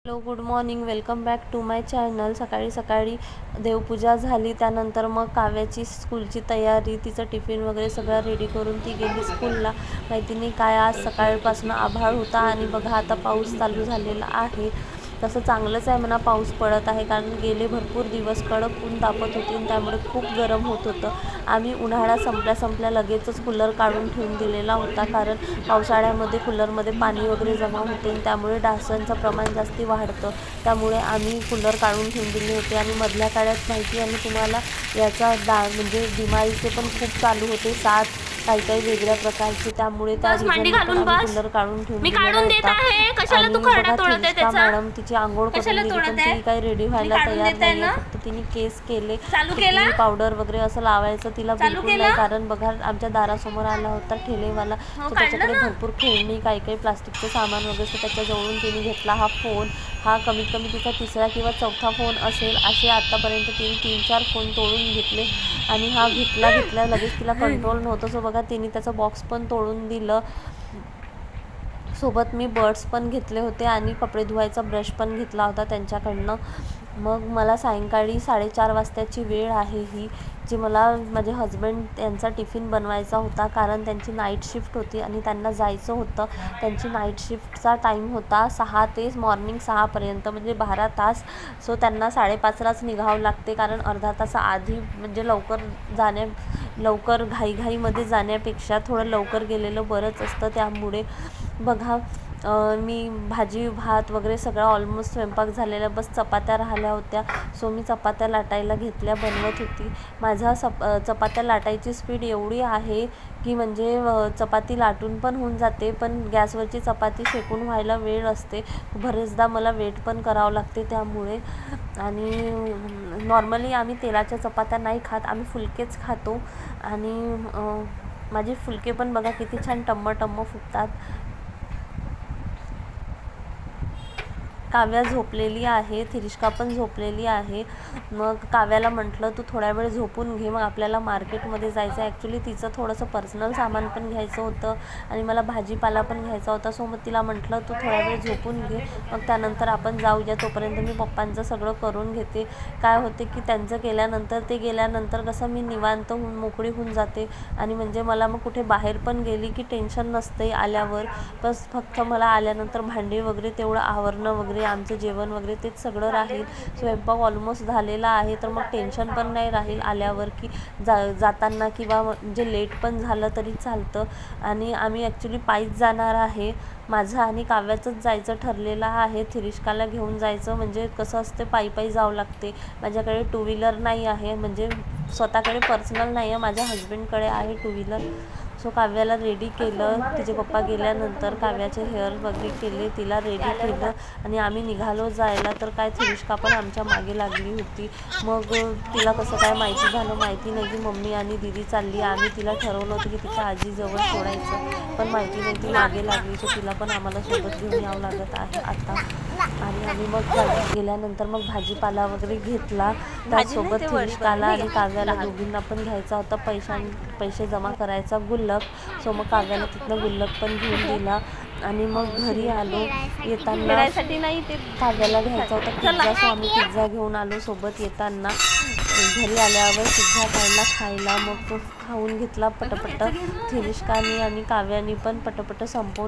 Hello, good morning. Welcome back to my channel. सकाळी सकाळी देवपूजा झाली, त्यानंतर मग काव्याची स्कूलची तयारी, तिचं टिफिन वगैरे सगळं रेडी करून ती गेली स्कूलला. माहिती नाही काय, आज सकाळपासून आभाळ होता आणि बघा आता पाऊस चालू झालेला आहे. तसं चांगलंच आहे म्हणा, पाऊस पडत आहे, कारण गेले भरपूर दिवस कडक ऊन तापत होती आणि त्यामुळे खूप गरम होत होतं. आम्ही उन्हाळा संपल्या लगेचच कूलर काढून ठेवून दिलेला होता, कारण पावसाळ्यामध्ये कूलरमध्ये पाणी वगैरे जमा होते आणि त्यामुळे डासांचं प्रमाण जास्ती वाढतं. त्यामुळे आम्ही कूलर काढून ठेवून दिले होते. आणि मधल्या काळात माहिती आहे तुम्हाला, याचा म्हणजे बिमारीचे पण खूप चालू होते, साथ काही वेगळ्या प्रकारचे. त्यामुळे त्या रिझनने पण आम्ही कूलर काढून ठेवून दिलेला होता. आणि बघा थिरिष्का मॅडम तिची आंघोळ करून गेली, पण ती काही रेडी व्हायला तयार नाही आहे. फक्त तिने केस केले, टिकली पावडर वगैरे असं लावायचं तिला बिलकुल नाही. कारण बघा आमच्या दारासमोर आला होता ठेलेवाला, तो त्याच्याकडे भरपूर खेळणी काही प्लास्टिकचं सामान वगैरे त्याच्याजवळून तिने घेतला. हा फोन, हा कमीत कमी तिचा तिसरा किंवा चौथा फोन असेल. असे आत्तापर्यंत तिने 3-4 फोन तोडून घेतले. आणि हा घेतला लगेच तिला कंट्रोल नव्हतं. सो बघा तिने त्याचं बॉक्स पण तोडून दिलं. सोबत मी बर्ड्स पण घेतले होते आणि कपडे धुवायचा ब्रश पण घेतला होता त्यांच्याकडनं. मग मला सायंकाळी 4:30 वाजताची वेळ आहे ही, जी मला माझे हजबंड यांचा टिफिन बनवायचा होता, कारण त्यांची नाईट शिफ्ट होती आणि त्यांना जायचं होतं. त्यांची नाईट शिफ्टचा टाईम होता 6 ते मॉर्निंग 6 पर्यंत, म्हणजे 12 तास. सो त्यांना 5:30लाच निघावं लागते, कारण अर्धा तास आधी, म्हणजे लवकर घाईमध्ये जाण्यापेक्षा थोडं लवकर गेलेलं बरंच असतं. त्यामुळे बघा मी भाजी भात वगैरे सगळं ऑलमोस्ट स्वयंपाक झालेला, बस चपात्या राहिल्या होत्या. सो मी चपात्या लाटायला घेतल्या, बनवत होती. माझा चपात्या लाटायची स्पीड एवढी आहे की म्हणजे चपाती लाटून पण होऊन जाते, पण गॅसवरची चपाती शेकून व्हायला वेळ असते. बरेचदा मला वेट पण करावं लागते त्यामुळे. आणि नॉर्मली आम्ही तेलाच्या चपात्या नाही खात, आम्ही फुलकेच खातो. आणि माझे फुलके पण बघा किती छान टम्म फुगतात. काव्या झोपलेली आहे, थिरिष्का पण झोपलेली आहे. मग काव्याला म्हटलं तू थोड्या वेळ झोपून घे, मग आपल्याला मार्केटमध्ये जायचं आहे. ॲक्च्युली तिचं थोडंसं पर्सनल सामान पण घ्यायचं होतं आणि मला भाजीपाला पण घ्यायचा होता. सो मग तिला म्हटलं तू थोड्या वेळ झोपून घे, मग त्यानंतर आपण जाऊया. तोपर्यंत मी पप्पांचं सगळं करून घेते. काय होते की त्यांचं ते गेल्यानंतर कसं मी निवांत मोकळी होऊन जाते. आणि म्हणजे मला मग कुठे बाहेर पण गेली की टेन्शन नसते आल्यावर. बस फक्त मला आल्यानंतर भांडी वगैरे तेवढं आवरणं वगैरे, आमचं जेवण वगैरे तेच सगळं राहील. स्वयंपाक ऑलमोस्ट झालेला आहे, तर मग टेन्शन पण नाही राहील आल्यावर की जाताना किंवा म्हणजे लेट पण झालं तरी चालतं. आणि आम्ही ॲक्च्युली पायीच जाणार आहे. माझं आणि काव्याचंच जायचं ठरलेलं आहे. थिरिष्काला घेऊन जायचं म्हणजे कसं असते, पायी जावं लागते. माझ्याकडे 2 व्हीलर नाही आहे, म्हणजे स्वतःकडे पर्सनल नाही आहे, माझ्या हजबंडकडे आहे 2 व्हीलर. सो काव्याला रेडी केलं. तिचे पप्पा गेल्यानंतर काव्याचे हेअर वगैरे केले, तिला रेडी केलं आणि आम्ही निघालो जायला. तर काय थिरिष्का पण आमच्या मागे लागली होती. मग तिला कसं काय माहिती झालं माहिती नाही की मम्मी आणि दीदी चालली. आम्ही तिला ठरवलं होतं की तिच्या आजीजवळ सोडायचं, पण माहिती नाही ती मागे लागली. सो तिला पण आम्हाला सोबत घेऊन यावं लागत आहे आता. आणि आम्ही मग गेल्यानंतर मग भाजीपाला वगैरे घेतला. त्यासोबत थिरिष्काला आणि काव्याला दोघींना पण घ्यायचा होता पैसे जमा करायचा गुल्लक. सो मग काव्याला तिथनं गुल्लक पण घेऊन दिला. आणि मग घरी आलो. येताना काव्याला घ्यायचा होता पिझ्झा, सो आम्ही पिझ्झा घेऊन आलो सोबत येताना. घरी आल्यावर पिझ्झा खायला मग तो खाऊन घेतला पटपट. थिरिष्कानी आणि काव्यानी पण पटपट संपवून